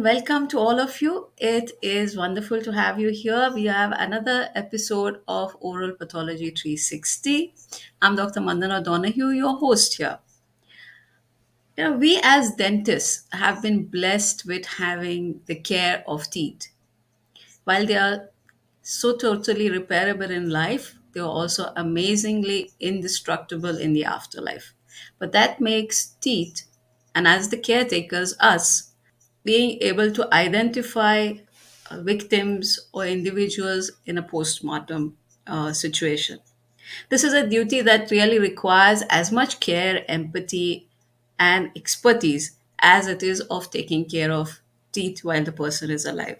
welcome to all of you. It is wonderful to have you here. We have another episode of Oral Pathology 360. I'm Dr. Mandana Donahue, your host here. We as dentists have been blessed with having the care of teeth. While they are so totally repairable in life, they are also amazingly indestructible in the afterlife. But that makes teeth, and as the caretakers, us, being able to identify victims or individuals in a postmortem situation. This is a duty that really requires as much care, empathy, and expertise as it is of taking care of teeth while the person is alive.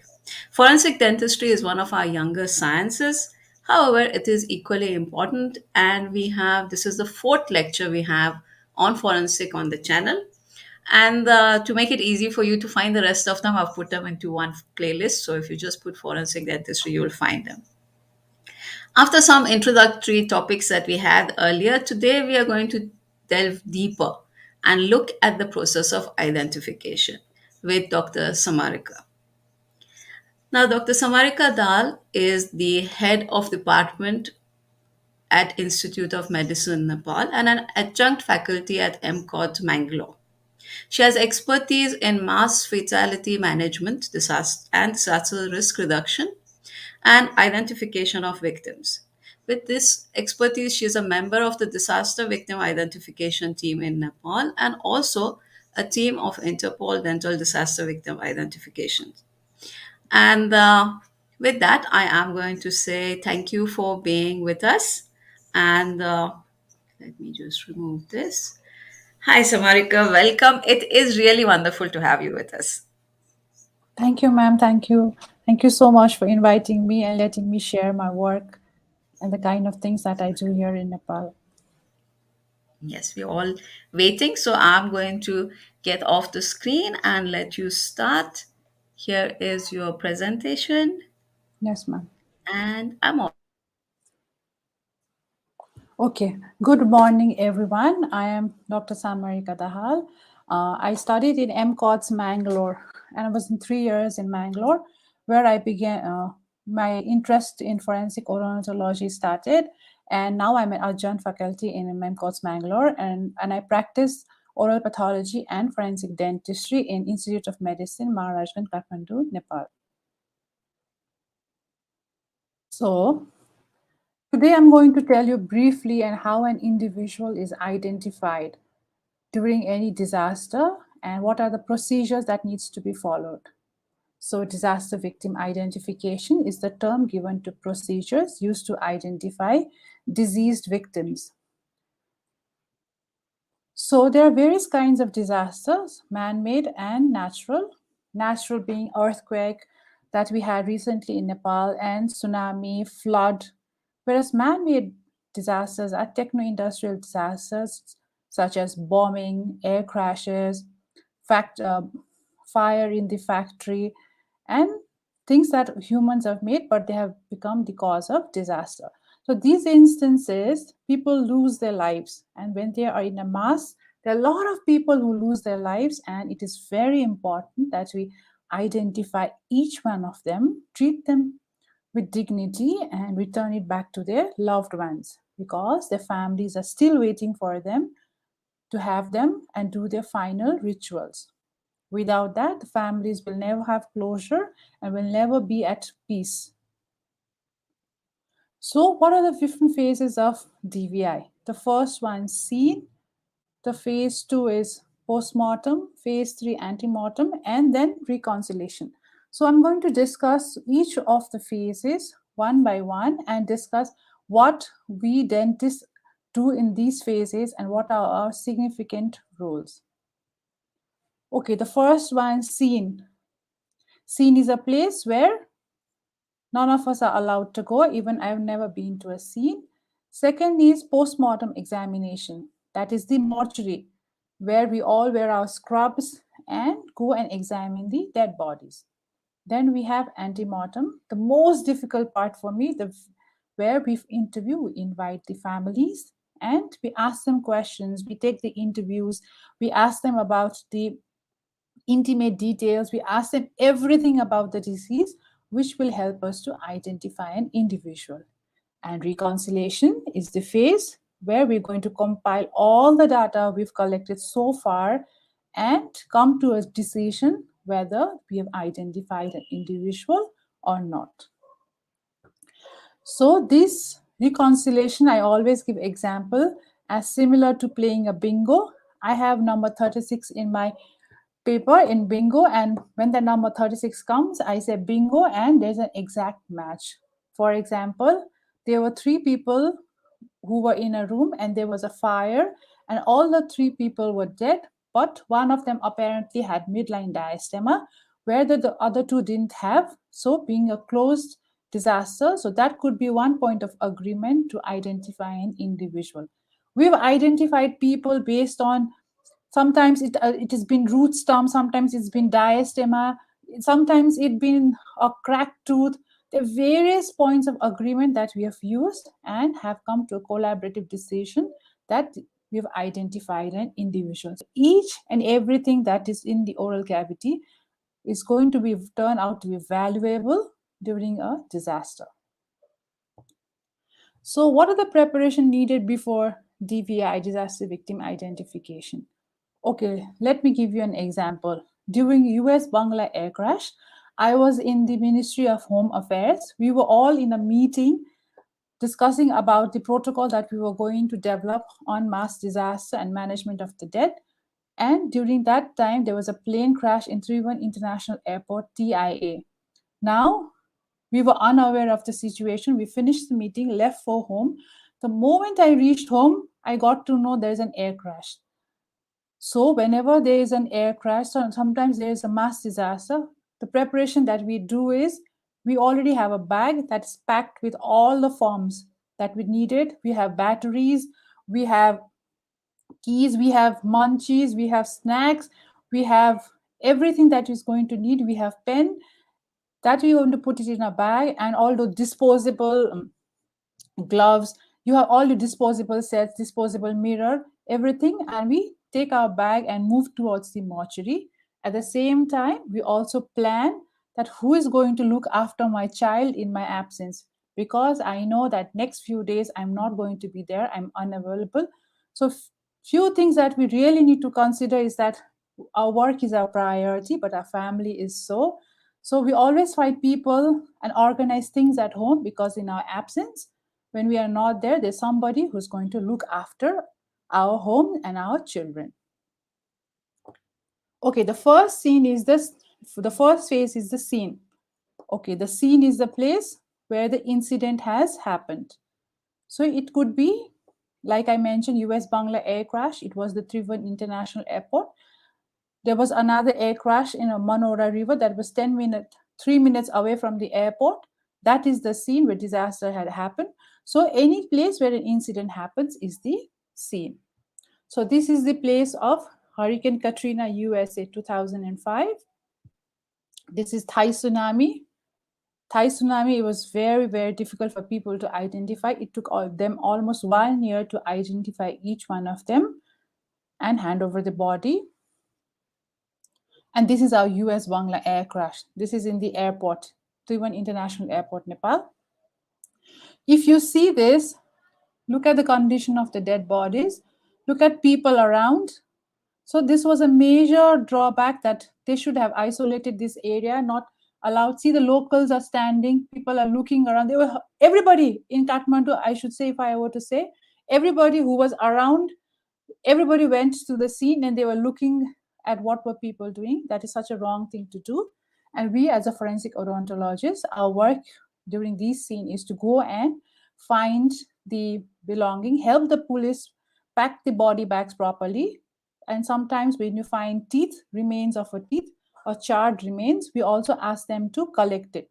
Forensic dentistry is one of our younger sciences. However, it is equally important, and this is the fourth lecture we have on forensic on the channel. And to make it easy for you to find the rest of them, I've put them into one playlist. So if you just put forensic dentistry, you will find them. After some introductory topics that we had earlier, today we are going to delve deeper and look at the process of identification with Dr. Samarika. Now, Dr. Samarika Dahal is the head of department at Institute of Medicine, Nepal, and an adjunct faculty at MCOT, Mangalore. She has expertise in mass fatality management and disaster risk reduction and identification of victims. With this expertise, she is a member of the disaster victim identification team in Nepal and also a team of Interpol dental disaster victim identification. And with that, I am going to say thank you for being with us. And let me just remove this. Hi, Samarika. Welcome. It is really wonderful to have you with us. Thank you, ma'am. Thank you. Thank you so much for inviting me and letting me share my work and the kind of things that I do here in Nepal. Yes, we're all waiting. So I'm going to get off the screen and let you start. Here is your presentation. Yes, ma'am. And I'm all. Okay. Good morning, everyone. I am Dr. Samarika Dahal. I studied in MCOT's Mangalore, and I was in 3 years in Mangalore, where I began my interest in forensic odontology started. And now I'm an adjunct faculty in MCOT's Mangalore, and I practice oral pathology and forensic dentistry in Institute of Medicine, Maharajunj, Kathmandu, Nepal. So today I'm going to tell you briefly on how an individual is identified during any disaster and what are the procedures that needs to be followed. So disaster victim identification is the term given to procedures used to identify deceased victims. So there are various kinds of disasters, man-made and natural. Natural being earthquake that we had recently in Nepal and tsunami, flood, whereas man-made disasters are techno-industrial disasters such as bombing, air crashes, fire in the factory, and things that humans have made, but they have become the cause of disaster. So these instances, people lose their lives, and when they are in a mass, there are a lot of people who lose their lives, and it is very important that we identify each one of them, treat them with dignity, and return it back to their loved ones because their families are still waiting for them to have them and do their final rituals. Without that, the families will never have closure and will never be at peace. So, what are the different phases of DVI? The first one, scene. The phase 2 is postmortem, phase 3, antemortem, and then reconciliation. So, I'm going to discuss each of the phases one by one and discuss what we dentists do in these phases and what are our significant roles. Okay, the first one, scene. Scene is a place where none of us are allowed to go. Even I've never been to a scene. Second is postmortem examination. That is the mortuary, where we all wear our scrubs and go and examine the dead bodies. Then we have antemortem, the most difficult part for me, where we interview, we invite the families and we ask them questions. We take the interviews. We ask them about the intimate details. We ask them everything about the disease, which will help us to identify an individual. And reconciliation is the phase where we're going to compile all the data we've collected so far and come to a decision whether we have identified an individual or not. So this reconciliation, I always give example as similar to playing a bingo. I have number 36 in my paper in bingo, and when the number 36 comes, I say bingo, and there's an exact match. For example, there were three people who were in a room and there was a fire, and all the three people were dead, but one of them apparently had midline diastema where the other two didn't have, so being a closed disaster, so that could be one point of agreement to identify an individual. We've identified people based on, sometimes it has been root stump, sometimes it's been diastema, sometimes it's been a cracked tooth. There are various points of agreement that we have used and have come to a collaborative decision that we've identified an individual. So each and everything that is in the oral cavity is going to be turn out to be valuable during a disaster. So what are the preparation needed before DVI, disaster victim identification? Okay, let me give you an example. During US Bangla air crash, I was in the Ministry of Home Affairs. We were all in a meeting discussing about the protocol that we were going to develop on mass disaster and management of the dead. And during that time, there was a plane crash in Trivandrum International Airport, TIA. Now, we were unaware of the situation. We finished the meeting, left for home. The moment I reached home, I got to know there's an air crash. So whenever there is an air crash, sometimes there is a mass disaster, the preparation that we do is we already have a bag that's packed with all the forms that we needed. We have batteries, we have keys, we have munchies, we have snacks, we have everything that is going to need. We have pen that we're going to put it in a bag, and all the disposable gloves, you have all the disposable sets, disposable mirror, everything, and we take our bag and move towards the mortuary. At the same time, we also plan that who is going to look after my child in my absence, because I know that next few days I'm not going to be there, I'm unavailable. So few things that we really need to consider is that our work is our priority, but our family is so we always find people and organize things at home, because in our absence, when we are not there, there's somebody who's going to look after our home and our children. Okay, the first scene is this. The first phase is the scene. Okay, the scene is the place where the incident has happened. So it could be, like I mentioned, US Bangla air crash. It was the Trivandrum International Airport. There was another air crash in a Manora River that was 3 minutes away from the airport. That is the scene where disaster had happened. So any place where an incident happens is the scene. So this is the place of Hurricane Katrina, USA, 2005. This is Thai tsunami. Thai tsunami, it was very, very difficult for people to identify. It took them almost 1 year to identify each one of them and hand over the body. And this is our US Bangla air crash. This is in the airport, Trivandrum International Airport, Nepal. If you see this, look at the condition of the dead bodies, look at people around. So this was a major drawback, that they should have isolated this area, not allowed. See, the locals are standing, people are looking around. They were, everybody in Kathmandu, I should say, if I were to say, everybody who was around, everybody went to the scene and they were looking at what were people doing. That is such a wrong thing to do. And we, as a forensic odontologist, our work during this scene is to go and find the belonging, help the police pack the body bags properly. And sometimes when you find teeth, remains of a teeth or charred remains, we also ask them to collect it.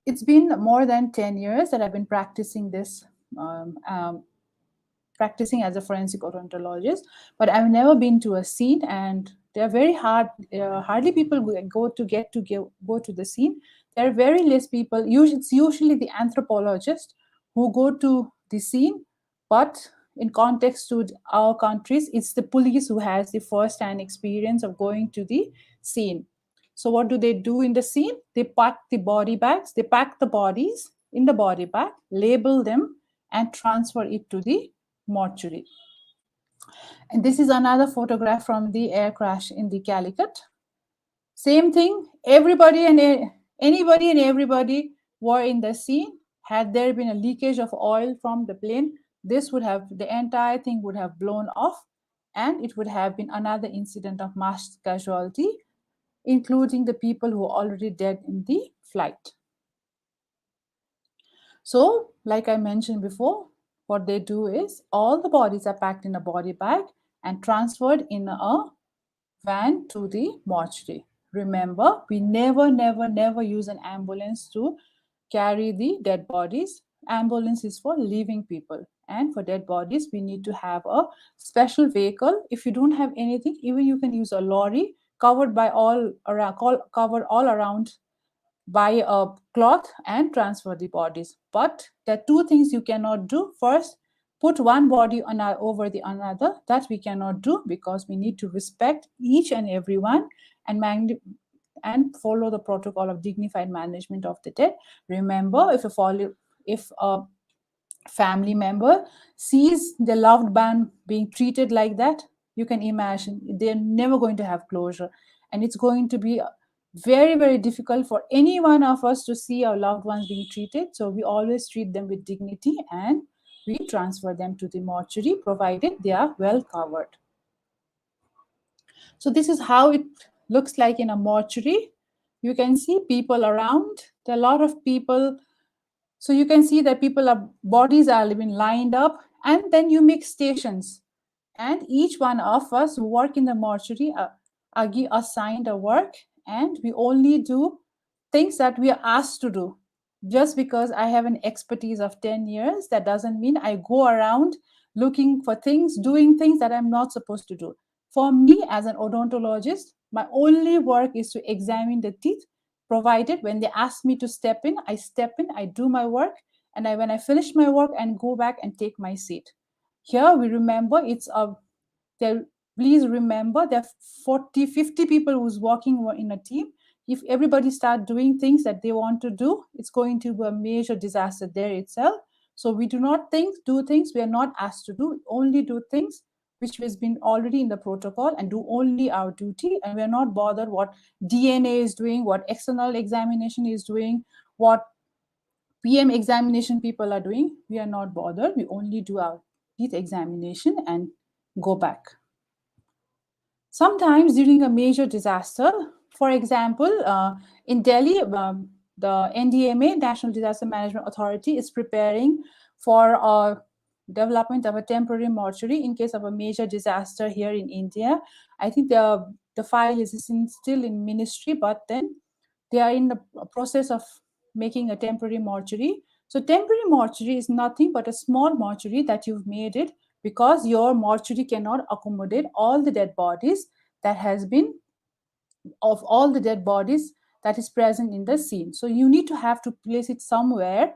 It's been more than 10 years that I've been practicing this, practicing as a forensic odontologist, but I've never been to a scene, and they're very hard. Hardly people go to the scene. There are very less people. It's usually the anthropologist who go to the scene, but in context to our countries, it's the police who has the first hand experience of going to the scene. So what do they do in the scene? They pack the body bags, they pack the bodies in the body bag, label them, and transfer it to the mortuary. And this is another photograph from the air crash in the Calicut. Same thing, anybody and everybody were in the scene. Had there been a leakage of oil from the plane, this would have, the entire thing would have blown off, and it would have been another incident of mass casualty, including the people who are already dead in the flight. So, like I mentioned before, what they do is all the bodies are packed in a body bag and transferred in a van to the mortuary. Remember, we never use an ambulance to carry the dead bodies. Ambulance is for living people, and for dead bodies we need to have a special vehicle. If you don't have anything, even you can use a lorry covered by all around, covered all around by a cloth, and transfer the bodies. But there are two things you cannot do. First, put one body on over the another. That we cannot do, because we need to respect each and everyone and and follow the protocol of dignified management of the dead. Remember, if a family member sees the loved one being treated like that, you can imagine they're never going to have closure, and it's going to be very difficult for any one of us to see our loved ones being treated. So we always treat them with dignity, and we transfer them to the mortuary provided they are well covered. So this is how it looks like in a mortuary. You can see people around. There are a lot of people. So you can see that bodies are being lined up, and then you make stations. And each one of us who work in the mortuary are assigned a work, and we only do things that we are asked to do. Just because I have an expertise of 10 years, that doesn't mean I go around looking for things, doing things that I'm not supposed to do. For me, as an odontologist, my only work is to examine the teeth, provided when they ask me to step in, I do my work, and when I finish my work and go back and take my seat. Here we remember it's a there. Please remember there are 40, 50 people who's working in a team. If everybody start doing things that they want to do, it's going to be a major disaster there itself. So we do not do things we are not asked to do. Only do things which has been already in the protocol, and do only our duty. And we're not bothered what DNA is doing, what external examination is doing, what PM examination people are doing. We are not bothered. We only do our teeth examination and go back. Sometimes during a major disaster, for example, in Delhi, the NDMA, National Disaster Management Authority, is preparing for development of a temporary mortuary in case of a major disaster here in India. I think the file is still in ministry, but then they are in the process of making a temporary mortuary. So temporary mortuary is nothing but a small mortuary that you've made it because your mortuary cannot accommodate all the dead bodies that has been of all the dead bodies that is present in the scene. So you need to have to place it somewhere.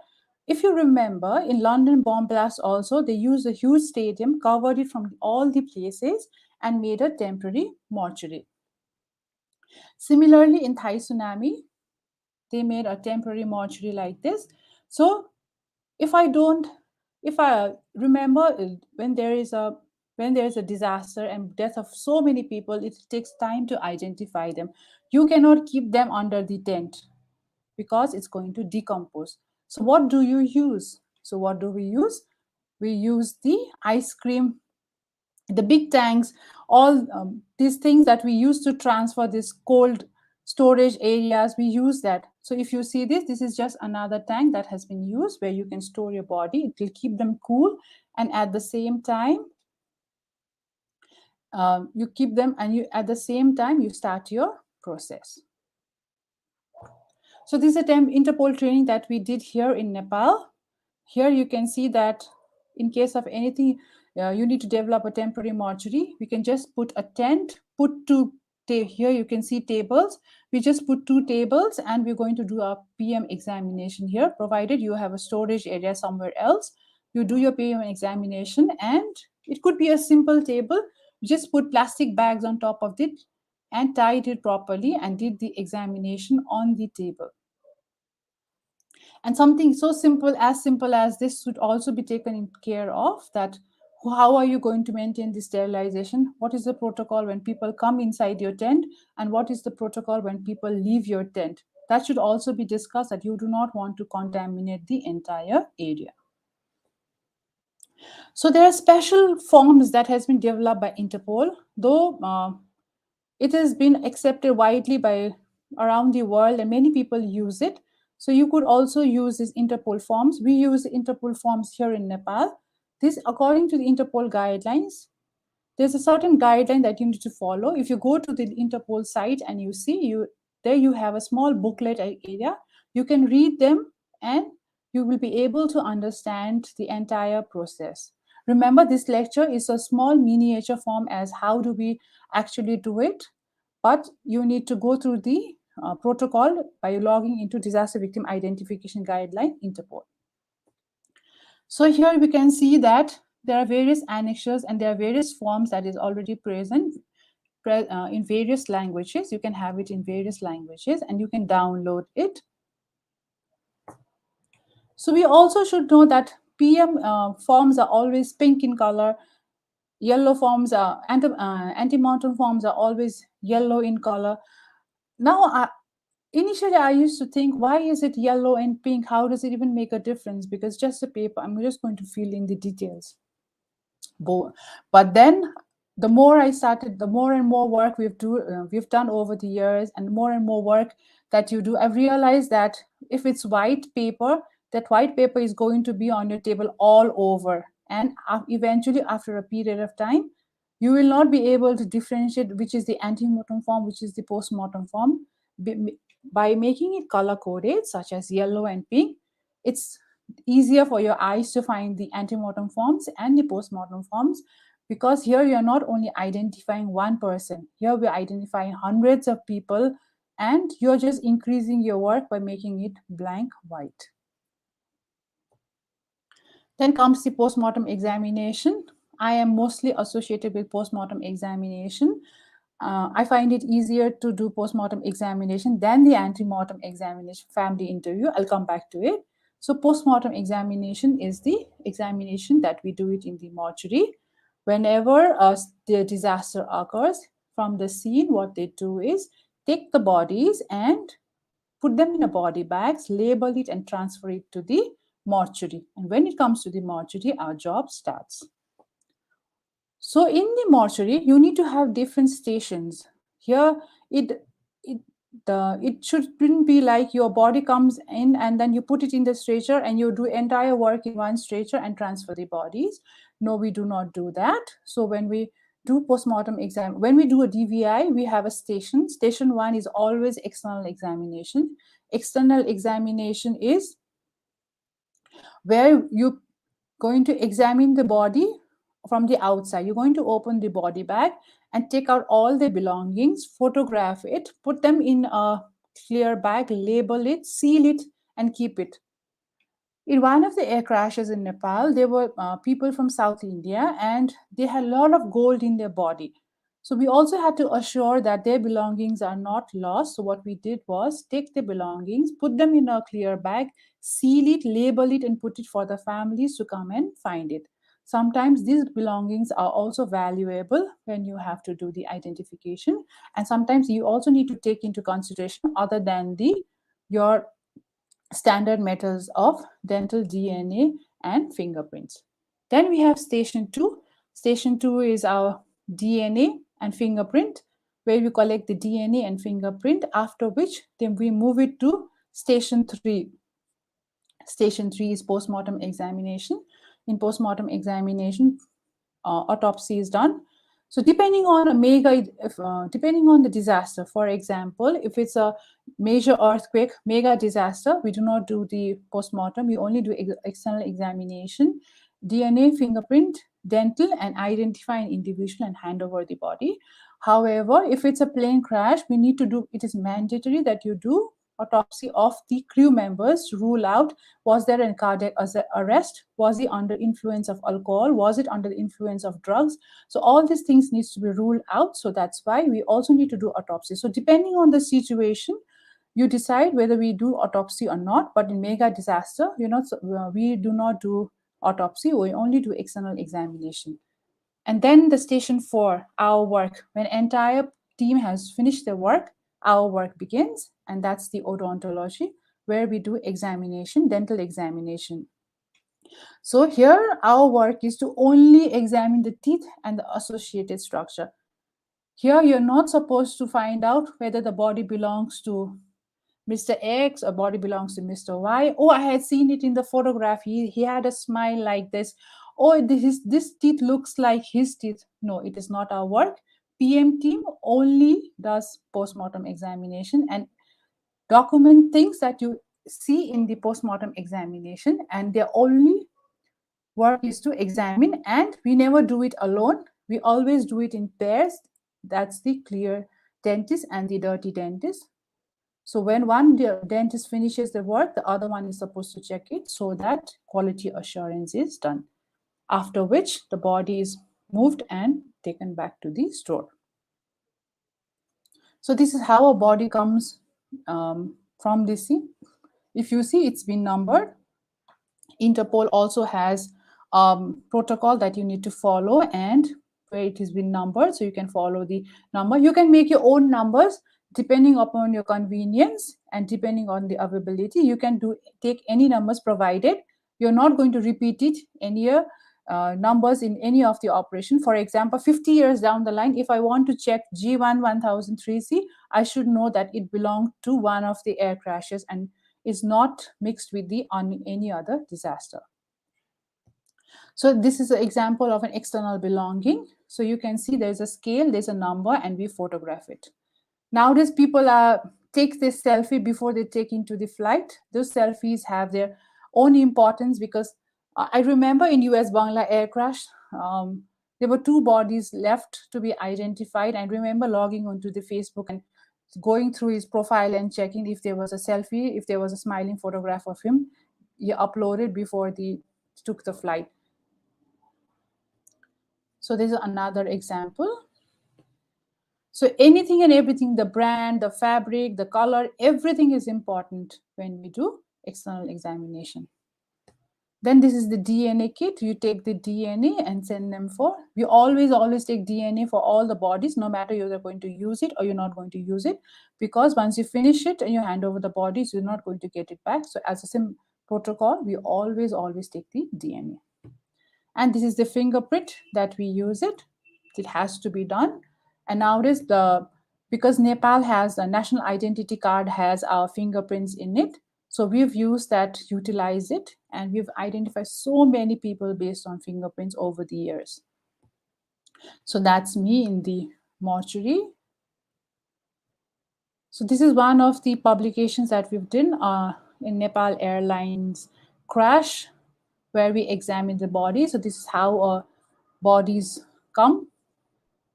If you remember, in London bomb blast also, they used a huge stadium, covered it from all the places, and made a temporary mortuary. Similarly, in Thai tsunami, they made a temporary mortuary like this. So if I remember, when there is a disaster and death of so many people, it takes time to identify them. You cannot keep them under the tent because it's going to decompose. So what do you use? So what do we use? We use the ice cream, the big tanks, all these things that we use to transfer this cold storage areas, we use that. So if you see this is just another tank that has been used where you can store your body. It will keep them cool, and at the same time you keep them, and you at the same time you start your process. So this is a Interpol training that we did here in Nepal. Here you can see that in case of anything, you need to develop a temporary mortuary. We can just put a tent, here you can see tables. We just put 2 tables, and we're going to do a PM examination here, provided you have a storage area somewhere else. you do your PM examination, and it could be a simple table. You just put plastic bags on top of it and tied it properly and did the examination on the table. And something so simple as this should also be taken care of, that how are you going to maintain the sterilization, what is the protocol when people come inside your tent, and what is the protocol when people leave your tent. That should also be discussed, that you do not want to contaminate the entire area. So there are special forms that has been developed by Interpol, though it has been accepted widely by around the world and many people use it. So you could also use these Interpol forms. We use Interpol forms here in Nepal. This, according to the Interpol guidelines, there's a certain guideline that you need to follow. If you go to the Interpol site and you see, there you have a small booklet area. You can read them and you will be able to understand the entire process. Remember, this lecture is a small miniature form as how do we actually do it, but you need to go through the protocol by logging into Disaster Victim Identification Guideline Interpol. So here we can see that there are various annexures and there are various forms that is already present in various languages. You can have it in various languages and you can download it. So we also should know that PM forms are always pink in color. Yellow forms are antemortem forms are always yellow in color. Now, initially I used to think, why is it yellow and pink? How does it even make a difference? Because just a paper, I'm just going to fill in the details. But then the more I started, the more and more work we've done over the years, and more and more work that you do, I've realized that if it's white paper, that white paper is going to be on your table all over. And eventually, after a period of time, you will not be able to differentiate which is the antemortem form, which is the postmortem form. By making it color coded, such as yellow and pink, it's easier for your eyes to find the antemortem forms and the postmortem forms, because here you're not only identifying one person, here we're identifying hundreds of people, and you're just increasing your work by making it blank white. Then comes the postmortem examination. I am mostly associated with postmortem examination. I find it easier to do postmortem examination than the antemortem examination, family interview. I'll come back to it. So postmortem examination is the examination that we do it in the mortuary. Whenever the disaster occurs, from the scene, what they do is take the bodies and put them in a body bags, label it and transfer it to the mortuary. And when it comes to the mortuary, our job starts. So in the mortuary, you need to have different stations. Here, it shouldn't be like your body comes in and then you put it in the stretcher and you do entire work in one stretcher and transfer the bodies. No, we do not do that. So when we do postmortem exam, when we do a DVI, we have a station. Station 1 is always external examination. External examination is where you going to examine the body from the outside. You're going to open the body bag and take out all the belongings, photograph it, put them in a clear bag, label it, seal it, and keep it. In one of the air crashes in Nepal, there were people from South India and they had a lot of gold in their body. So we also had to assure that their belongings are not lost. So what we did was take the belongings, put them in a clear bag, seal it, label it, and put it for the families to come and find it. Sometimes these belongings are also valuable when you have to do the identification. And sometimes you also need to take into consideration other than your standard methods of dental DNA and fingerprints. Then we have station 2. Station 2 is our DNA and fingerprint, where we collect the DNA and fingerprint, after which then we move it to station 3. Station 3 is postmortem examination. In postmortem examination, autopsy is done. So depending on depending on the disaster, for example, if it's a major earthquake, mega disaster, we do not do the postmortem. We only do external examination, DNA, fingerprint, dental, and identify an individual and hand over the body. However, if it's a plane crash, we need to do. It is mandatory that you do autopsy of the crew members to rule out, was there a cardiac arrest, was he under influence of alcohol, was it under the influence of drugs. So all these things needs to be ruled out. So that's why we also need to do autopsy. So depending on the situation, you decide whether we do autopsy or not. But in mega disaster, we do not do autopsy, we only do external examination. And then the station 4, our work. When entire team has finished their work, our work begins, and that's the odontology, where we do examination, dental examination. So here our work is to only examine the teeth and the associated structure. Here you're not supposed to find out whether the body belongs to Mr. X, a body belongs to Mr. Y. Oh, I had seen it in the photograph. He had a smile like this. Oh, this teeth looks like his teeth. No, it is not our work. PM team only does postmortem examination and document things that you see in the postmortem examination, and their only work is to examine, and we never do it alone. We always do it in pairs. That's the clear dentist and the dirty dentist. So when one dentist finishes the work, the other one is supposed to check it so that quality assurance is done. After which the body is moved and taken back to the store. So this is how a body comes from the scene. If you see, it's been numbered. Interpol also has protocol that you need to follow, and where it has been numbered, so you can follow the number. You can make your own numbers depending upon your convenience and depending on the availability. You can take any numbers, provided you're not going to repeat it any numbers in any of the operation. For example, 50 years down the line, if I want to check G1 1003C, I should know that it belonged to one of the air crashes and is not mixed with any other disaster. So this is an example of an external belonging. So you can see there's a scale, there's a number, and we photograph it. Nowadays, people take this selfie before they take into the flight. Those selfies have their own importance because I remember in US Bangla air crash, there were 2 bodies left to be identified. I remember logging onto the Facebook and going through his profile and checking if there was a selfie, if there was a smiling photograph of him. He uploaded before they took the flight. So this is another example. So anything and everything, the brand, the fabric, the color, everything is important when we do external examination. Then this is the DNA kit. You take the DNA and send them for. We always take DNA for all the bodies, no matter you're going to use it or you're not going to use it, because once you finish it and you hand over the bodies, you're not going to get it back. So as a SIM protocol, we always take the DNA. And this is the fingerprint that we use it. It has to be done. And nowadays, because Nepal has a national identity card, has our fingerprints in it. So we've used that, utilize it, and we've identified so many people based on fingerprints over the years. So that's me in the mortuary. So this is one of the publications that we've done in Nepal Airlines crash, where we examine the body. So this is how bodies come.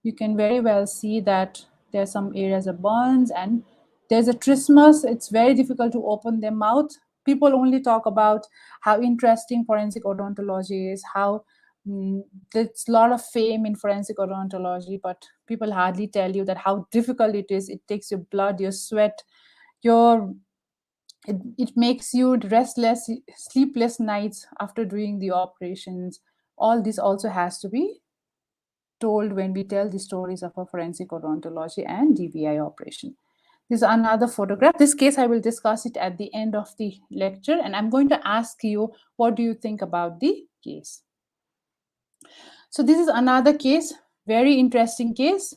You can very well see that there's some areas of burns and there's a trismus. It's very difficult to open their mouth. People only talk about how interesting forensic odontology is, how there's a lot of fame in forensic odontology, but people hardly tell you that how difficult it is. It takes your blood, your sweat, it makes you restless, sleepless nights after doing the operations. All this also has to be told when we tell the stories of a forensic odontology and DVI operation. This is another photograph. This case, I will discuss it at the end of the lecture, and I'm going to ask you, what do you think about the case? So this is another case, very interesting case.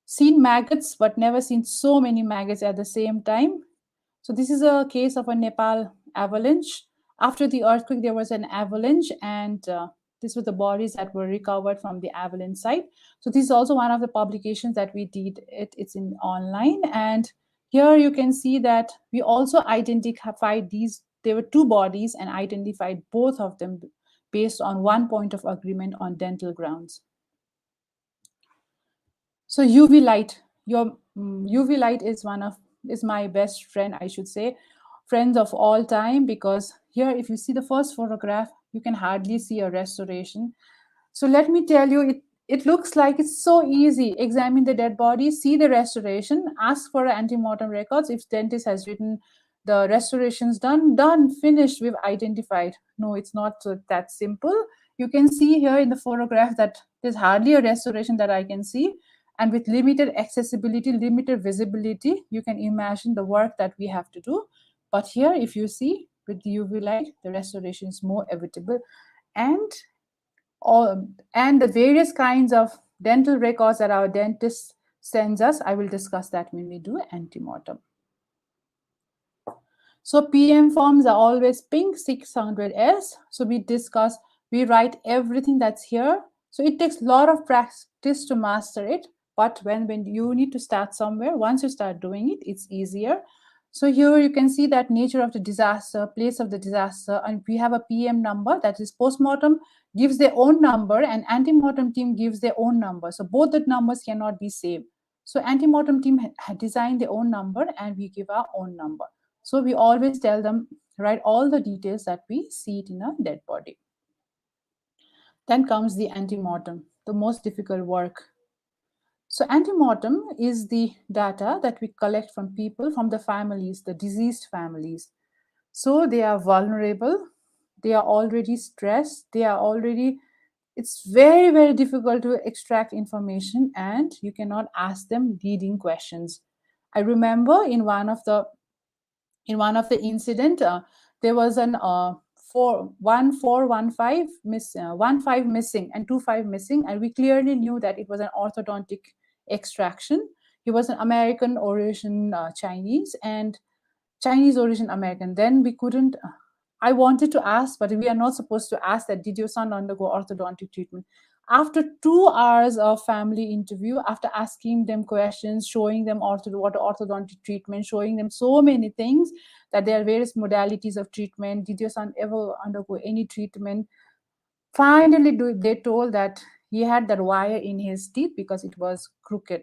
Seen maggots, but never seen so many maggots at the same time. So this is a case of a Nepal avalanche. After the earthquake, there was an avalanche, and these were the bodies that were recovered from the avalanche site. So this is also one of the publications that we did. It's in online, and here you can see that we also identified these. There were 2 bodies and identified both of them based on one point of agreement on dental grounds. So UV light. Your UV light is one of is my best friend, I should say, friends of all time, because here, if you see the first photograph, you can hardly see a restoration. So let me tell you, it looks like it's so easy. Examine the dead body, see the restoration, ask for antemortem records. If dentist has written the restoration's done, finished, we've identified. No, it's not that simple. You can see here in the photograph that there's hardly a restoration that I can see. And with limited accessibility, limited visibility, you can imagine the work that we have to do. But here, if you see with the UV light, the restoration is more evitable. And all and the various kinds of dental records that our dentist sends us, I will discuss that when we do antemortem. So PM forms are always pink 600S. So we write everything that's here. So it takes a lot of practice to master it. But when you need to start somewhere, once you start doing it, it's easier. So here you can see that nature of the disaster, place of the disaster, and we have a PM number, that is postmortem gives their own number and antemortem team gives their own number. So both the numbers cannot be same. So antemortem team had designed their own number and we give our own number. So we always tell them, write all the details that we see it in a dead body. Then comes the antemortem, the most difficult work. So antemortem is the data that we collect from people, from the families, the deceased families. So they are vulnerable, they are already stressed, it's very, very difficult to extract information and you cannot ask them leading questions. I remember in one of the incident, there was an 4 1 4 1 5 miss 1 5 missing and 2 5 missing, and we clearly knew that it was an orthodontic extraction. He was an American origin Chinese and Chinese origin American. Then we couldn't. I wanted to ask, but we are not supposed to ask that. Did your son undergo orthodontic treatment? After 2 hours of family interview, after asking them questions, showing them what orthodontic treatment, showing them so many things, that there are various modalities of treatment. Did your son ever undergo any treatment? Finally, they told that he had that wire in his teeth because it was crooked.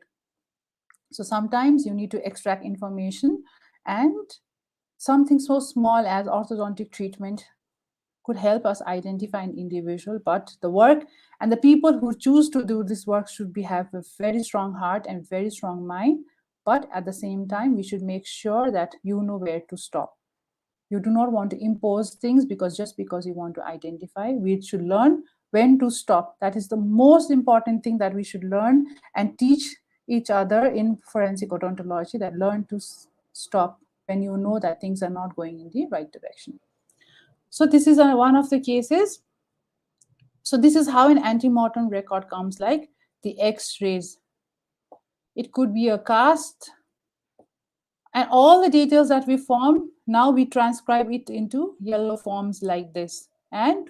So sometimes you need to extract information, and something so small as orthodontic treatment could help us identify an individual. But the work and the people who choose to do this work should have a very strong heart and very strong mind. But at the same time, we should make sure that you know where to stop. You do not want to impose things just because you want to identify. We should learn when to stop. That is the most important thing that we should learn and teach each other in forensic odontology, that learn to stop when you know that things are not going in the right direction. So this is one of the cases. So this is how an antemortem record comes, like the X-rays. It could be a cast, and all the details that we form, now we transcribe it into yellow forms like this. And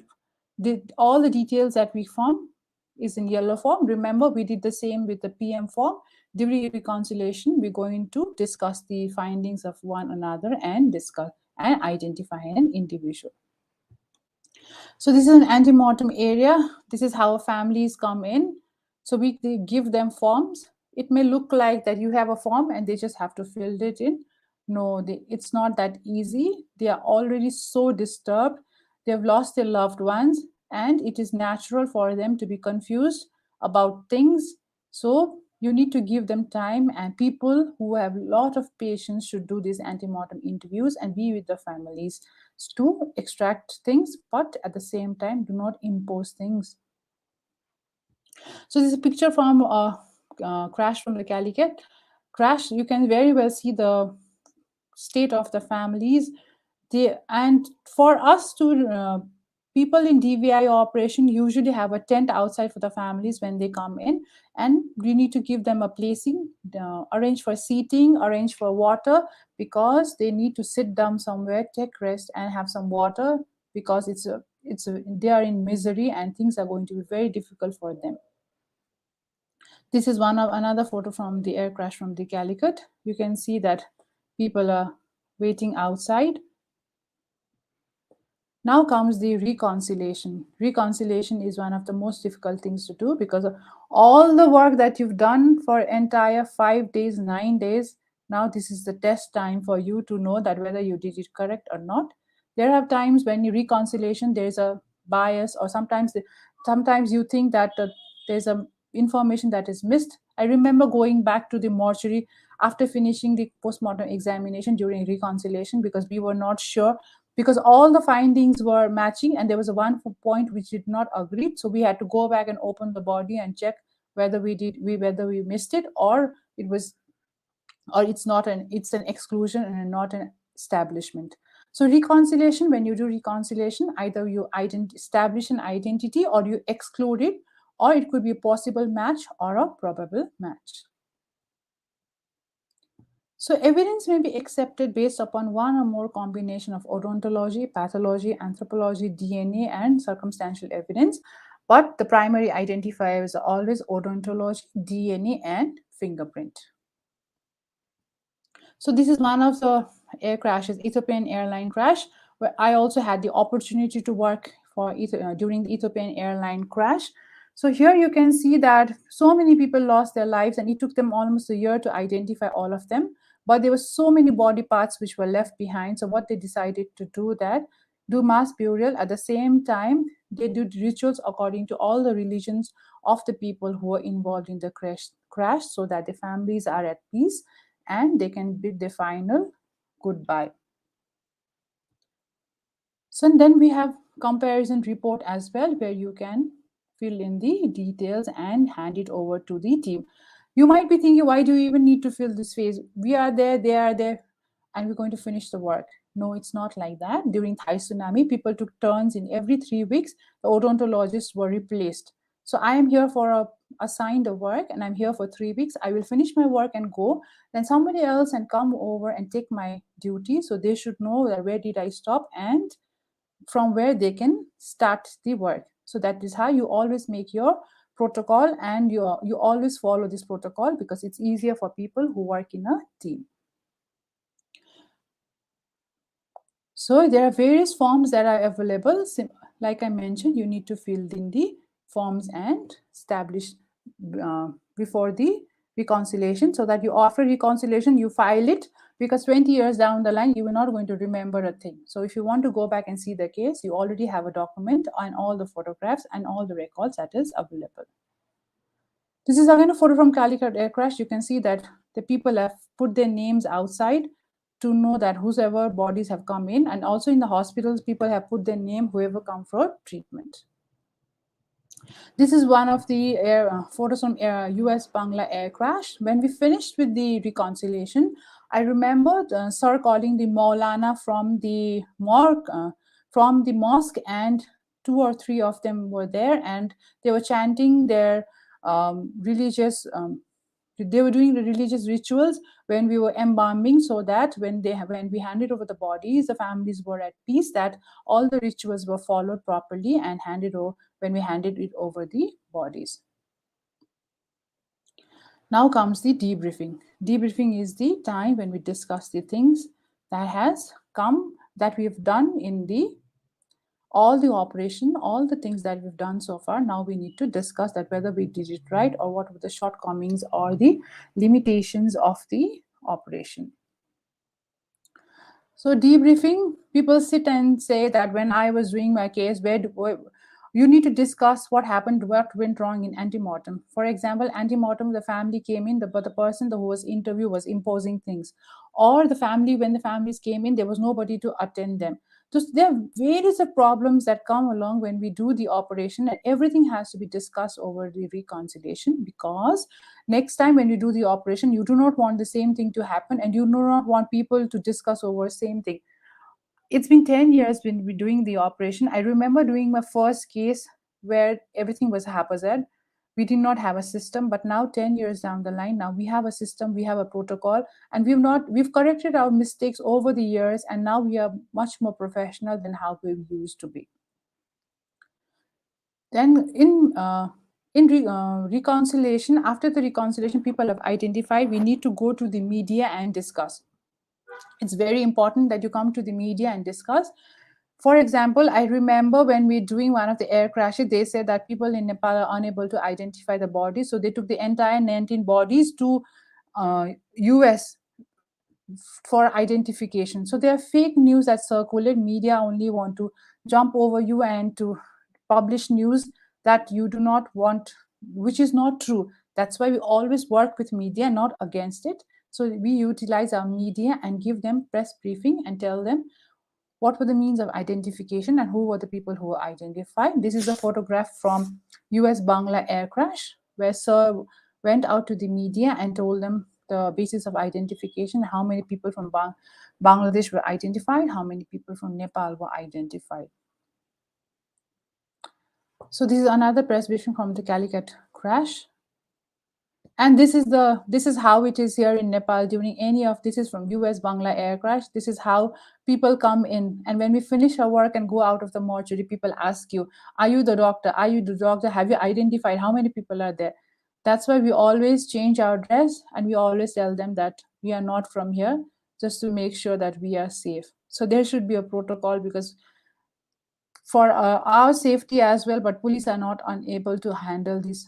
all the details that we form is in yellow form. Remember, we did the same with the PM form. During reconciliation, we're going to discuss the findings of one another and discuss and identify an individual. So this is an antemortem area. This is how families come in. So we give them forms. It may look like that you have a form and they just have to fill it in. No, it's not that easy. They are already so disturbed. They've lost their loved ones, and it is natural for them to be confused about things. So you need to give them time, and people who have a lot of patience should do these antemortem interviews and be with the families to extract things, but at the same time, do not impose things. So this is a picture from a crash from the Calicut. Crash, you can very well see the state of the families. And for us to people in DVI operation usually have a tent outside for the families when they come in, and we need to give them a placing, arrange for seating, arrange for water, because they need to sit down somewhere, take rest, and have some water, because they are in misery and things are going to be very difficult for them. This is another photo from the air crash from the Calicut. You can see that people are waiting outside. Now comes the reconciliation. Reconciliation is one of the most difficult things to do, because all the work that you've done for entire 5 days, 9 days, Now this is the test time for you to know that whether you did it correct or not. There are times when you reconciliation there is a bias, or sometimes you think that there's a information that is missed. I remember going back to the mortuary after finishing the postmortem examination during reconciliation, because we were not sure, because all the findings were matching and there was a one point which did not agree, so we had to go back and open the body and check whether we missed it, or it was, or it's an exclusion and not an establishment. So reconciliation, when you do reconciliation, either you establish an identity or you exclude it, or it could be a possible match or a probable match. So evidence may be accepted based upon one or more combination of odontology, pathology, anthropology, DNA, and circumstantial evidence. But the primary identifiers are always odontology, DNA, and fingerprint. So this is one of the air crashes, Ethiopian airline crash, where I also had the opportunity to work during the Ethiopian airline crash. So here you can see that so many people lost their lives, and it took them almost a year to identify all of them. But there were so many body parts which were left behind. So what they decided to do, that do mass burial at the same time they did rituals according to all the religions of the people who were involved in the crash, so that the families are at peace and they can bid the final goodbye. So then we have comparison report as well, where you can fill in the details and hand it over to the team. You might be thinking, why do you even need to fill this phase? We are there, they are there, and we're going to finish the work. No, it's not like that. During Thai tsunami, people took turns. In every 3 weeks, the odontologists were replaced. So I am here for assigned a work, and I'm here for 3 weeks. I will finish my work and go. Then somebody else and come over and take my duty. So they should know that where did I stop and from where they can start the work. So that is how you always make your protocol, and you always follow this protocol because it's easier for people who work in a team. So there are various forms that are available. Like I mentioned, you need to fill in the forms and establish before the reconciliation, so that you, after reconciliation, you file it, because 20 years down the line you are not going to remember a thing. So if you want to go back and see the case, you already have a document and all the photographs and all the records that is available. This is again a photo from Calicut air crash. You can see that the people have put their names outside to know that whoever bodies have come in, and also in the hospitals people have put their name whoever come for treatment. This is one of the photos from US Bangla air crash. When we finished with the reconciliation, I remember sir calling the Maulana from the mosque, and 2 or 3 of them were there, and they were chanting their religious they were doing the religious rituals when we were embalming, so that when we handed over the bodies, the families were at peace, that all the rituals were followed properly and handed over when we handed it over the bodies. Now comes the debriefing. Debriefing is the time when we discuss the things that has come, that we've done in the all the operation, all the things that we've done so far. Now we need to discuss that whether we did it right, or what were the shortcomings or the limitations of the operation. So debriefing, people sit and say that when I was doing my case, you need to discuss what happened, what went wrong in antemortem. For example, antemortem, the family came in, but the person who was interviewed was imposing things. Or the family, when the families came in, there was nobody to attend them. So there are various problems that come along when we do the operation, and everything has to be discussed over the reconciliation, because next time when you do the operation, you do not want the same thing to happen, and you do not want people to discuss over the same thing. It's been 10 years when we're doing the operation. I remember doing my first case where everything was haphazard. We did not have a system, but now 10 years down the line, now we have a system, we have a protocol, and we've corrected our mistakes over the years, and now we are much more professional than how we used to be. Then reconciliation, after the reconciliation, people have identified we need to go to the media and discuss. It's very important that you come to the media and discuss. For example, I remember when we're doing one of the air crashes, they said that people in Nepal are unable to identify the bodies. So they took the entire 19 bodies to US for identification. So there are fake news that circulate. Media only want to jump over you and to publish news that you do not want, which is not true. That's why we always work with media, not against it. So we utilize our media and give them press briefing and tell them what were the means of identification and who were the people who were identified. This is a photograph from US Bangla air crash where Sir went out to the media and told them the basis of identification, how many people from Bangladesh were identified, how many people from Nepal were identified. So this is another press briefing from the Calicut crash. And this is how it is here in Nepal during any of this is from US Bangla air crash. This is how people come in, and when we finish our work and go out of the mortuary, people ask you, are you the doctor, are you the doctor, have you identified how many people are there? That's why we always change our dress and we always tell them that we are not from here, just to make sure that we are safe. So there should be a protocol, because for our safety as well, but police are not unable to handle these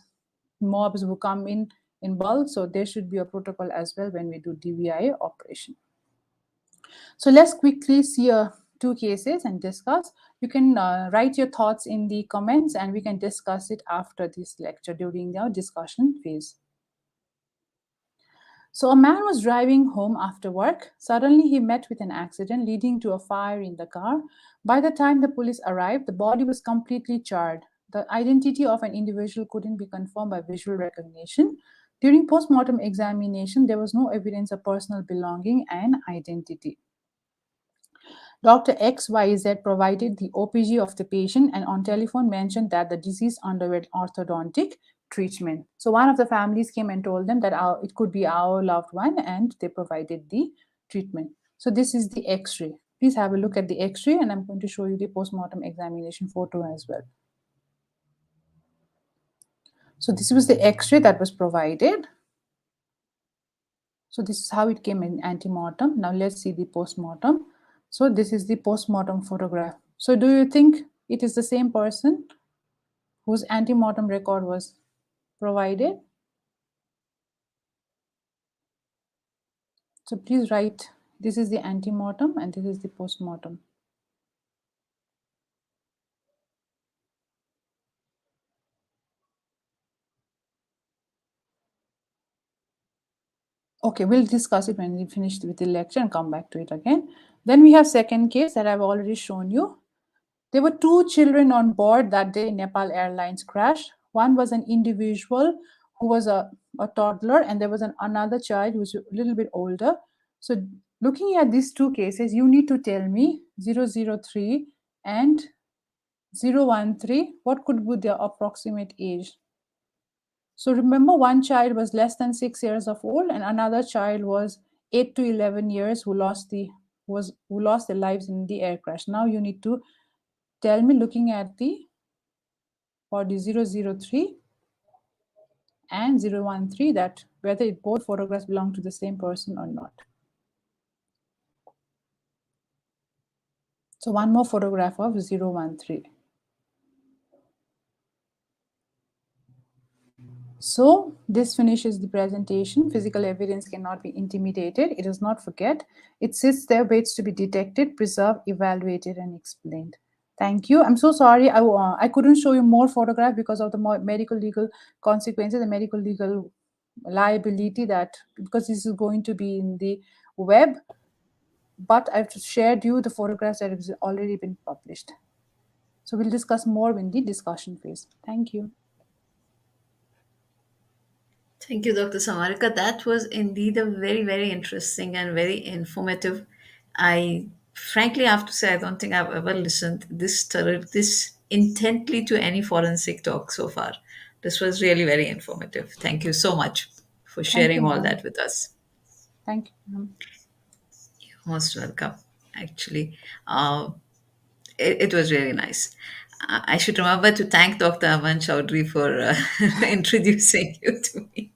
mobs who come in bulk. So there should be a protocol as well when we do DVIA operation. So let's quickly see two cases and discuss. You can write your thoughts in the comments and we can discuss it after this lecture during the discussion phase. So a man was driving home after work. Suddenly he met with an accident leading to a fire in the car. By the time the police arrived, the body was completely charred. The identity of an individual couldn't be confirmed by visual recognition. During postmortem examination, there was no evidence of personal belonging and identity. Dr. XYZ provided the OPG of the patient and on telephone mentioned that the deceased underwent orthodontic treatment. So one of the families came and told them that it could be our loved one, and they provided the treatment. So this is the X-ray. Please have a look at the X-ray, and I'm going to show you the postmortem examination photo as well. So this was the X-ray that was provided. So this is how it came in antemortem. Now let's see the postmortem. So this is the postmortem photograph. So do you think it is the same person whose antemortem record was provided? So please write, this is the antemortem and this is the postmortem. Okay, we'll discuss it when we finish with the lecture and come back to it again. Then we have second case that I've already shown you. There were two children on board that day in Nepal Airlines crash. One was an individual who was a toddler, and there was another child who was a little bit older. So looking at these two cases, you need to tell me 003 and 013, what could be their approximate age? So remember, one child was less than 6 years of old, and another child was 8 to 11 years who lost their lives in the air crash. Now you need to tell me, looking at the body 003 and 013, that whether both photographs belong to the same person or not. So one more photograph of 013. So this finishes the presentation. Physical evidence cannot be intimidated. It does not forget. It sits there, waits to be detected, preserved, evaluated, and explained. Thank you. I'm so sorry. I couldn't show you more photographs because of the medical legal consequences, the medical legal liability, that because this is going to be in the web. But I've shared you the photographs that have already been published. So we'll discuss more in the discussion phase. Thank you. Thank you, Dr. Samarika. That was indeed a very, very interesting and very informative. I frankly have to say, I don't think I've ever listened this intently to any forensic talk so far. This was really very informative. Thank you so much for Thank you, sharing all ma'am. that with us. Thank you, ma'am. Most welcome, actually. It was really nice. I should remember to thank Dr. Aman Chaudhary for introducing you to me.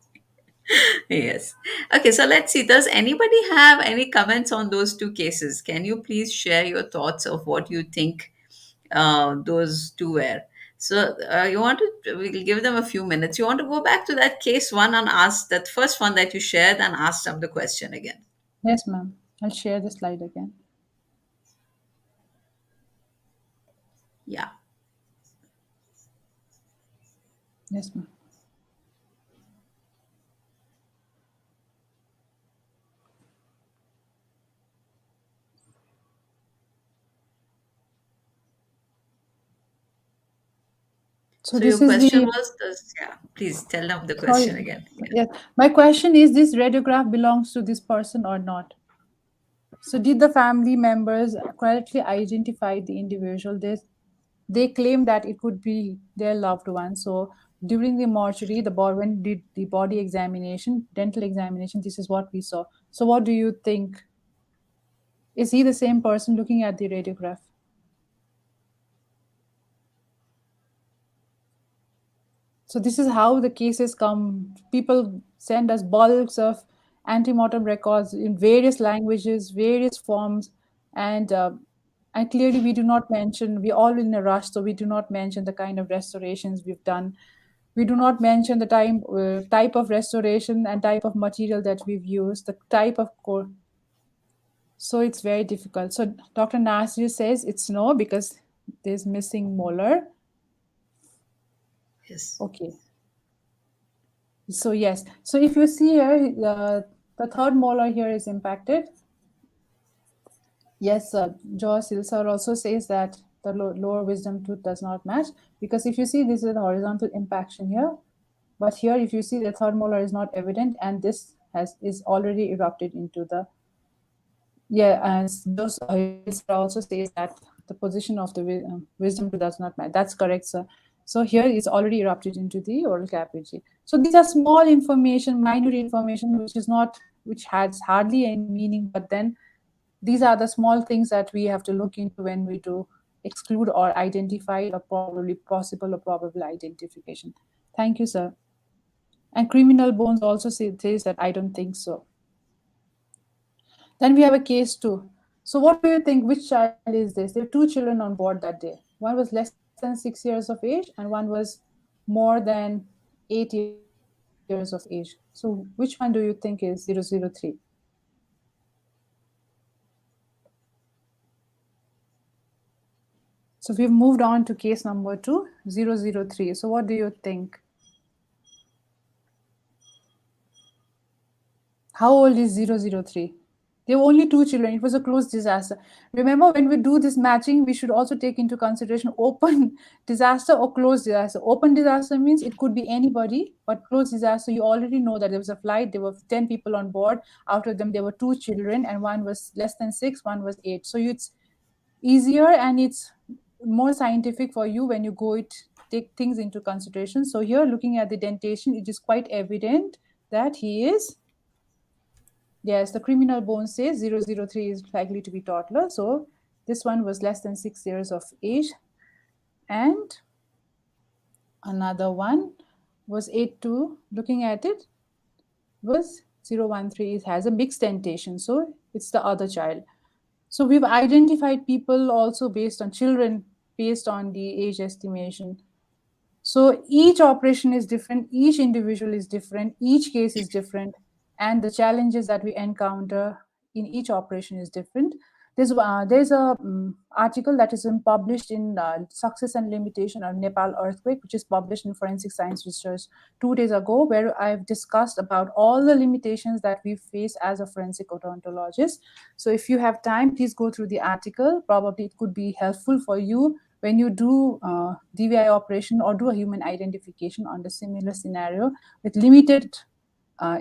Yes. Okay, so let's see. Does anybody have any comments on those two cases? Can you please share your thoughts of what you think those two were? So we'll give them a few minutes. You want to go back to that case one and ask that first one that you shared and ask them the question again. Yes, ma'am. I'll share the slide again. Yeah. Yes, ma'am. So So your this is question the was, yeah, please tell up the sorry. question again. Yeah. Yes, my question is: this radiograph belongs to this person or not? So did the family members correctly identify the individual? They claim that it could be their loved one. So during the mortuary, when did the body examination, dental examination, this is what we saw. So what do you think? Is he the same person looking at the radiograph? So this is how the cases come. People send us bulks of antemortem records in various languages, various forms, and clearly we do not mention. We all in a rush, so we do not mention the kind of restorations we've done. We do not mention the type of restoration and type of material that we've used, the type of core. So it's very difficult. So Dr. Nasir says it's no because there's missing molar. Yes. Okay. So yes, so if you see here, the third molar here is impacted. Yes, Jaw Silsar also says that the lower wisdom tooth does not match because if you see this is the horizontal impaction here, but here if you see the third molar is not evident and this has is already erupted into the yeah, as those also says that the position of the wisdom tooth does not match. That's correct, sir. So here is already erupted into the oral cavity. So these are small information, minor information, which is not, which has hardly any meaning. But then these are the small things that we have to look into when we do exclude or identify a probably possible or probable identification. Thank you, sir. And criminal bones also says that I don't think so. Then we have a case two. So what do you think? Which child is this? There were two children on board that day. One was less than 6 years of age, and one was more than 8 years of age. So which one do you think is 003? So we've moved on to case number 2, 003. So what do you think? How old is 003? There were only two children. It was a close disaster. Remember, when we do this matching, we should also take into consideration open disaster or closed disaster. Open disaster means it could be anybody, but closed disaster, you already know that there was a flight, there were 10 people on board. Out of them, there were two children, and one was less than 6, one was 8. So it's easier and it's more scientific for you when you take things into consideration. So here, looking at the dentation, it is quite evident that he is. Yes, the criminal bone says 003 is likely to be toddler. So this one was less than 6 years of age. And another one was 8 2. Looking at it, was 013. It has a mixed dentation. So it's the other child. So we've identified people also based on children, based on the age estimation. So each operation is different, each individual is different, each case is different, and the challenges that we encounter in each operation is different. There's a article that is published in Success and Limitation of Nepal Earthquake, which is published in Forensic Science Research 2 days ago, where I've discussed about all the limitations that we face as a forensic odontologist. So if you have time, please go through the article. Probably it could be helpful for you when you do DVI operation or do a human identification under similar scenario with limited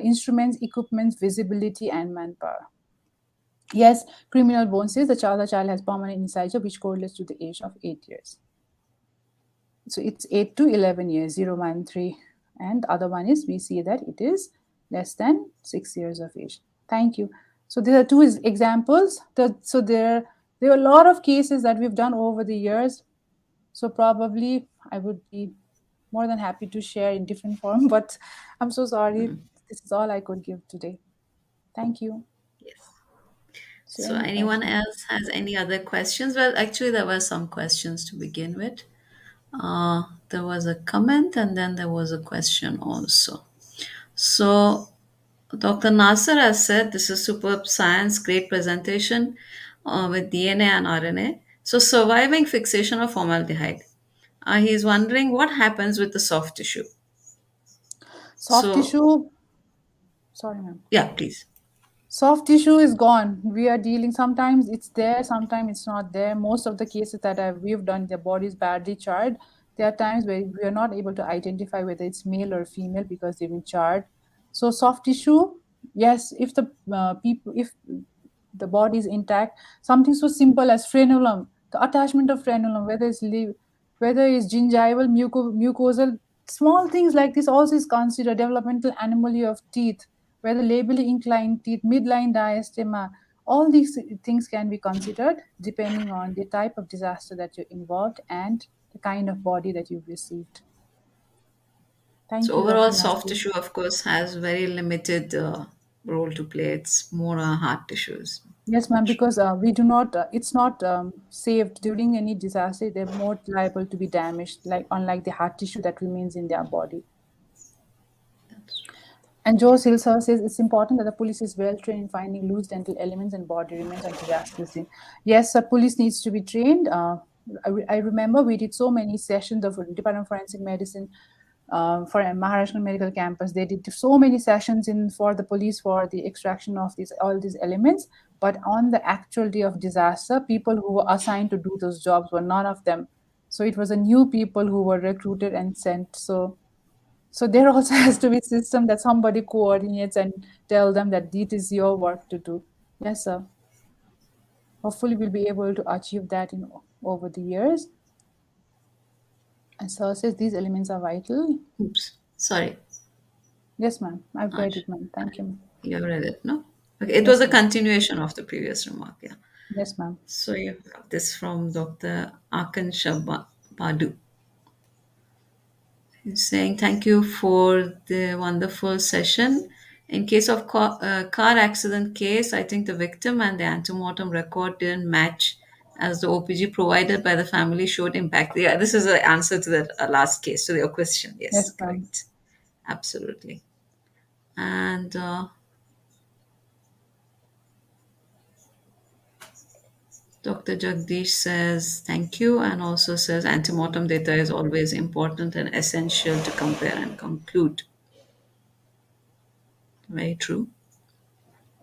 instruments, equipment, visibility, and manpower. Yes, criminal bone says the child has permanent incisor which correlates to the age of 8 years. So it's 8 to 11 years, 013. And the other one is we see that it is less than 6 years of age. Thank you. So there are two examples. So there are a lot of cases that we've done over the years. So probably I would be more than happy to share in different form, but I'm so sorry. This is all I could give today. Thank you. Yes. So So any anyone question? else has any other questions? Well, actually, there were some questions to begin with. There was a comment and then there was a question also. So Dr. Nasser has said this is superb science, great presentation with DNA and RNA. So, surviving fixation of formaldehyde. He's wondering what happens with the soft tissue. Soft So, tissue, sorry, ma'am. yeah, please. Soft tissue is gone. We are dealing, sometimes it's there, sometimes it's not there. Most of the cases that we've done, the body is badly charred. There are times where we are not able to identify whether it's male or female because they've been charred. So soft tissue, yes, if the people, if the body is intact, something so simple as frenulum, the attachment of frenulum, whether it's gingival, mucosal, small things like this also is considered developmental anomaly of teeth, whether labally inclined teeth, midline diastema, all these things can be considered depending on the type of disaster that you're involved and the kind of body that you've received. So, Thank you, overall, Dr. soft Nasir. tissue, of course, has very limited role to play. It's more hard tissues. Yes, ma'am, because we do not, it's not saved during any disaster. They're more liable to be damaged, like unlike the hard tissue that remains in their body. That's And Joe Silsa says it's important that the police is well trained in finding loose dental elements and body remains on disaster scene. Yes, the police needs to be trained. I remember we did so many sessions of Department of Forensic Medicine for a Maharajunj Medical Campus. They did so many sessions in for the police for the extraction of these all these elements. But on the actual day of disaster, people who were assigned to do those jobs were none of them. So it was a new people who were recruited and sent. So there also has to be system that somebody coordinates and tell them that this is your work to do. Yes, sir. Hopefully we'll be able to achieve that in over the years. And sir says these elements are vital. oops. Sorry. Yes, ma'am. I've Not read it, ma'am. uh, Thank you, ma'am. you read it, no? Okay, it was Yes, a ma'am. continuation of the previous remark, yeah. Yes, ma'am. So you have this from Dr. Akan Badu. He's saying thank you for the wonderful session. In case of car accident case, I think the victim and the antemortem record didn't match as the OPG provided by the family showed impact. Yeah, this is the answer to the last case, to your question. Yes, Yes, ma'am. correct. Absolutely. And Dr. Jagdish says thank you and also says antemortem data is always important and essential to compare and conclude. Very true.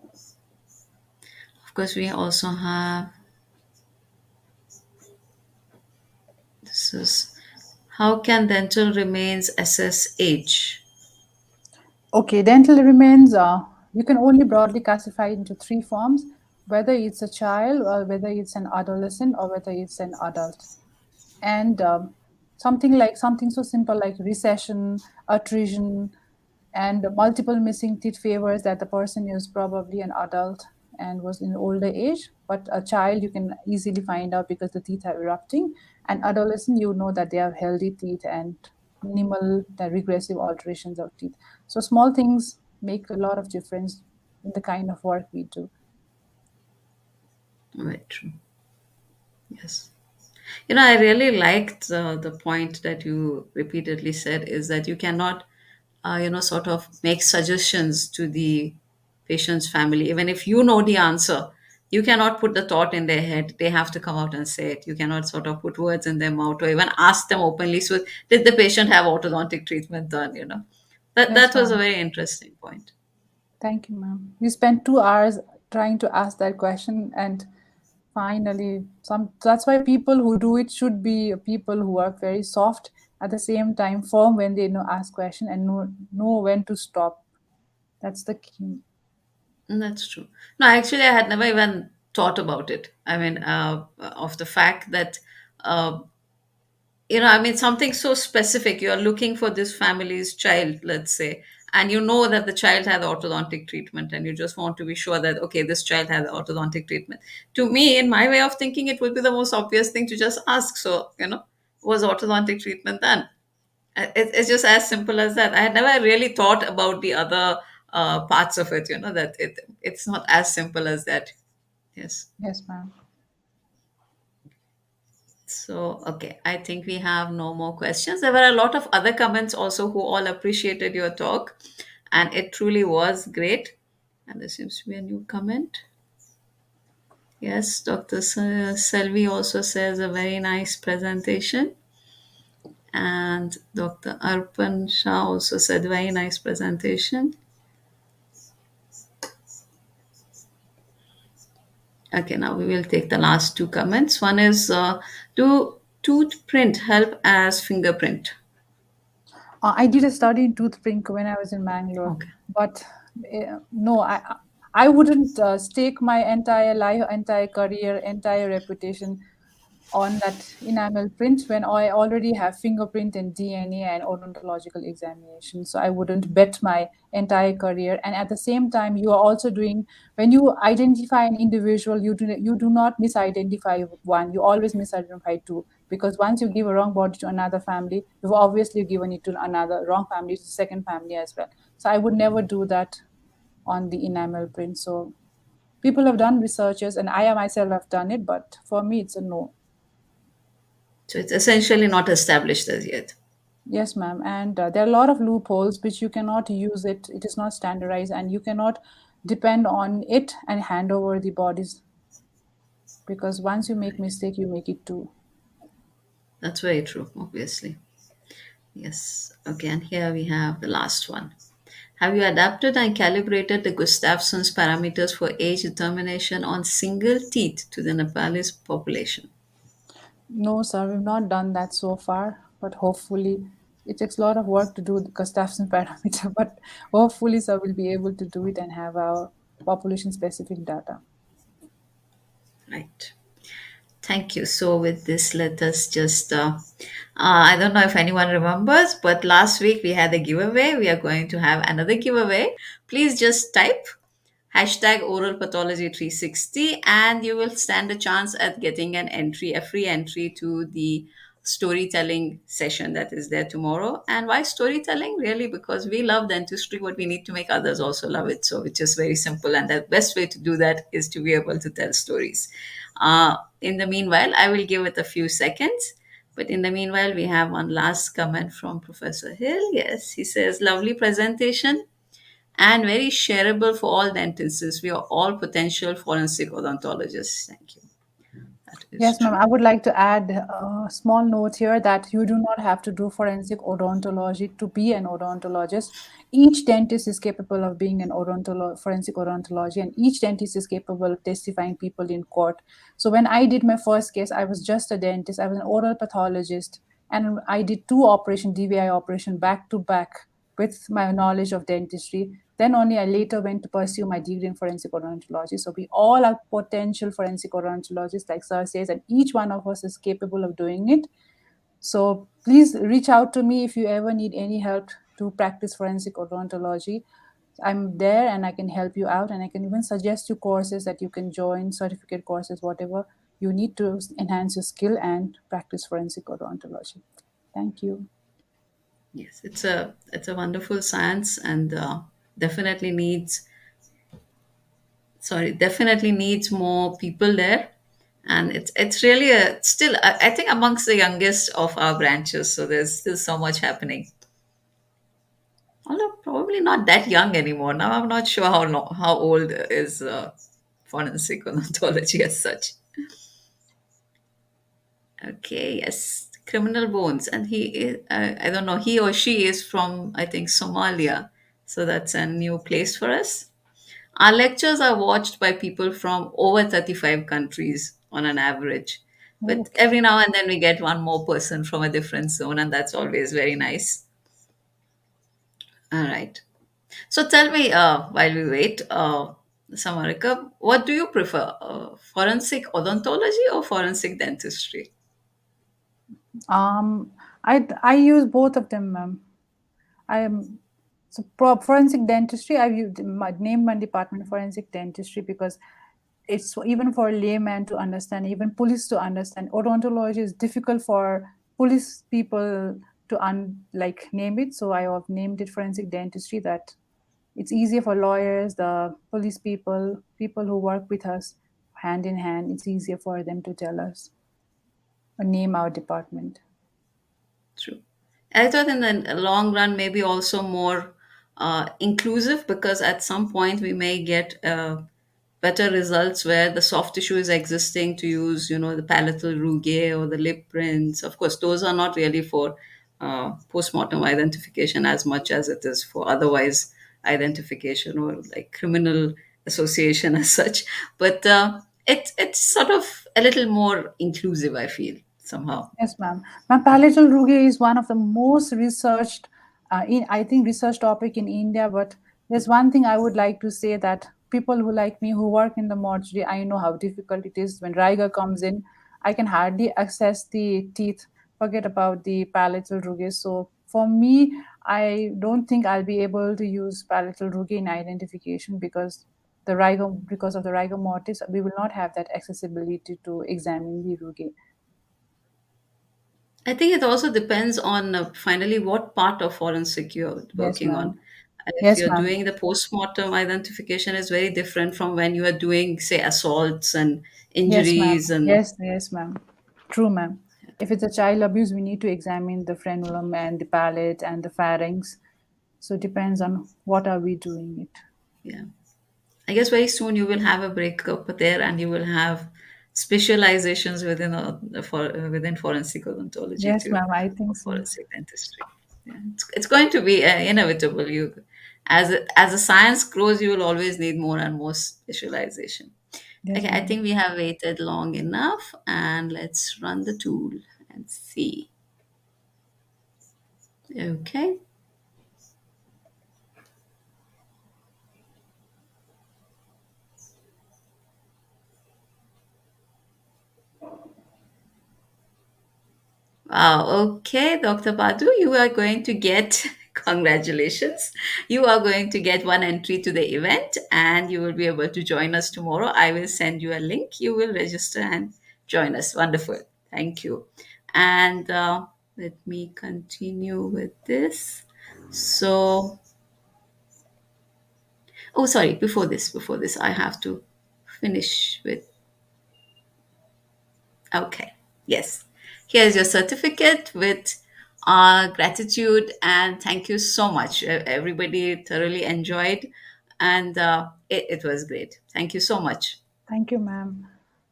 Of course, we also have this is how can dental remains assess age? Okay, dental remains, you can only broadly classify it into three forms, whether it's a child or whether it's an adolescent or whether it's an adult. And something so simple like recession, attrition, and multiple missing teeth favors that the person is probably an adult and was in older age. But a child you can easily find out because the teeth are erupting. And adolescent, you know that they have healthy teeth and minimal the regressive alterations of teeth. So small things make a lot of difference in the kind of work we do. Very true. Yes. I really liked the point that you repeatedly said is that you cannot, sort of make suggestions to the patient's family. Even if you know the answer, you cannot put the thought in their head. They have to come out and say it. You cannot sort of put words in their mouth or even ask them openly. So, did the patient have orthodontic treatment done? That Yes, was a ma'am. very interesting point. Thank you, ma'am. We spent 2 hours trying to ask that question, and finally, that's why people who do it should be people who are very soft at the same time firm when they know ask question and know when to stop. That's the key. That's true. No, actually, I had never even thought about it. I mean, of the fact that, uh, I mean, something so specific. You're looking for this family's child, let's say, and you know that the child has orthodontic treatment, and you just want to be sure that, okay, this child has orthodontic treatment. To me, in my way of thinking, it would be the most obvious thing to just ask. So, was orthodontic treatment done? It's just as simple as that. I had never really thought about the other parts of it, that it's not as simple as that. Yes. Yes, ma'am. So, okay, I think we have no more questions. There were a lot of other comments also who all appreciated your talk. and it truly was great. And there seems to be a new comment. Yes, Dr. Selvi also says a very nice presentation. And Dr. Arpan Shah also said very nice presentation. Okay, now we will take the last two comments. One is, do tooth print help as fingerprint? I did a study in toothprint when I was in Bangalore, Okay. but no, I wouldn't stake my entire life, entire career, entire reputation on that enamel print when I already have fingerprint and DNA and odontological examination. So I wouldn't bet my entire career. And at the same time, you are also doing, when you identify an individual, you do not misidentify one. You always misidentify two, because once you give a wrong body to another family, you've obviously given it to another wrong family, to the second family as well. So I would never do that on the enamel print. So people have done researches, and I myself have done it, but for me, it's a no. So it's essentially not established as yet. Yes, ma'am. And there are a lot of loopholes which you cannot use it. It is not standardized, and you cannot depend on it and hand over the bodies, because once you make mistake, you make it too. That's very true, obviously. Yes. Okay, and here we have the last one. Have you adapted and calibrated the Gustafson's parameters for age determination on single teeth to the Nepalese population? No, sir, we've not done that so far, but hopefully it takes a lot of work to do the Gustafson parameter, but hopefully, sir, we'll be able to do it and have our population specific data. Right. Thank you. So, with this, let us just, I don't know if anyone remembers, but last week we had a giveaway. We are going to have another giveaway. Please just type hashtag oral pathology 360 and you will stand a chance at getting an entry, a free entry to the storytelling session that is there tomorrow. And why storytelling? Really, because we love dentistry, but we need to make others also love it. So it's just very simple, and the best way to do that is to be able to tell stories. In the meanwhile, I will give it a few seconds. But in the meanwhile, we have one last comment from Professor Hill. Yes, he says, lovely presentation and very shareable for all dentists. We are all potential forensic odontologists. Thank you. That is Yes, ma'am. true. I would like to add a small note here that you do not have to do forensic odontology to be an odontologist. Each dentist is capable of being an forensic odontology, and each dentist is capable of testifying people in court. So when I did my first case, I was just a dentist. I was an oral pathologist, and I did two operation DVI operation back to back with my knowledge of dentistry. Then only I later went to pursue my degree in forensic odontology. So we all are potential forensic odontologists, like Sir says, and each one of us is capable of doing it. So please reach out to me if you ever need any help to practice forensic odontology. I'm there and I can help you out, and I can even suggest you courses that you can join, certificate courses, whatever you need to enhance your skill and practice forensic odontology. Thank you. Yes, it's a wonderful science and definitely needs definitely needs more people there. And it's really a still I think amongst the youngest of our branches. So there's still so much happening. Although probably not that young anymore. Now I'm not sure how old is forensic odontology as such. Okay, yes, Criminal Bones, and I don't know, he or she is from, I think, Somalia. So that's a new place for us. Our lectures are watched by people from over 35 countries on an average. But Okay. every now and then we get one more person from a different zone, and that's always very nice. All right. So tell me, while we wait, Samarika, what do you prefer, forensic odontology or forensic dentistry? Um, I use both of them, ma'am. I am so forensic dentistry. I've used my named my department forensic dentistry because it's even for a layman to understand, even police to understand. Odontology is difficult for police people to like name it. So I have named it forensic dentistry. That it's easier for lawyers, the police people, people who work with us hand in hand. It's easier for them to tell us or name our department. True. I thought in the long run, maybe also more. inclusive, because at some point we may get better results where the soft tissue is existing to use, the palatal rugae or the lip prints. Of course, those are not really for post-mortem identification as much as it is for otherwise identification or like criminal association as such. But it's sort of a little more inclusive, I feel, somehow. Yes, ma'am. Ma'am, palatal rugae is one of the most researched, in I think research topic in India. But there's one thing I would like to say, that people who like me who work in the mortuary, I know how difficult it is when Riga comes in. I can hardly access the teeth. Forget about the palatal rugae. So for me, I don't think I'll be able to use palatal rugae in identification, because of the rigor mortis, we will not have that accessibility to examine the rugae. I think it also depends on finally what part of forensic you're Yes, working ma'am. on. If Yes, you're ma'am. doing the post-mortem identification is very different from when you are doing, say, assaults and Yes, ma'am. injuries and Yes, yes, ma'am. True, ma'am. If it's a child abuse, we need to examine the frenulum and the palate and the pharynx. So it depends on what are we doing it. yeah. I guess very soon you will have a breakup there, and you will have specializations within forensic odontology Yes, too, ma'am. I or think so. forensic dentistry. Yeah, it's going to be inevitable. As the science grows, you will always need more and more specialization. Yes, Okay, I ma'am. think we have waited long enough, and let's run the tool and see. Okay. Wow. Okay, Dr. Badu, you are going to get, congratulations. You are going to get one entry to the event, and you will be able to join us tomorrow. I will send you a link. You will register and join us. Wonderful. Thank you. And let me continue with this. So, oh, sorry, before this, I have to finish with, okay, yes. Here's your certificate with gratitude and thank you so much. Everybody thoroughly enjoyed, and it was great. Thank you so much. Thank you, ma'am.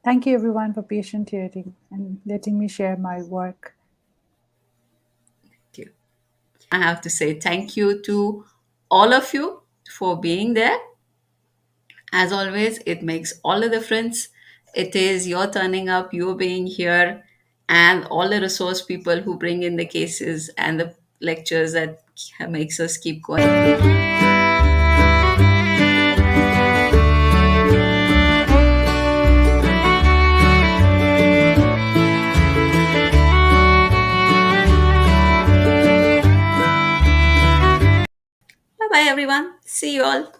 Thank you, everyone, for patient hearing and letting me share my work. Thank you. I have to say thank you to all of you for being there. As always, it makes all the difference. It is your turning up, you being here, and all the resource people who bring in the cases and the lectures that makes us keep going. Bye bye, everyone. See you all.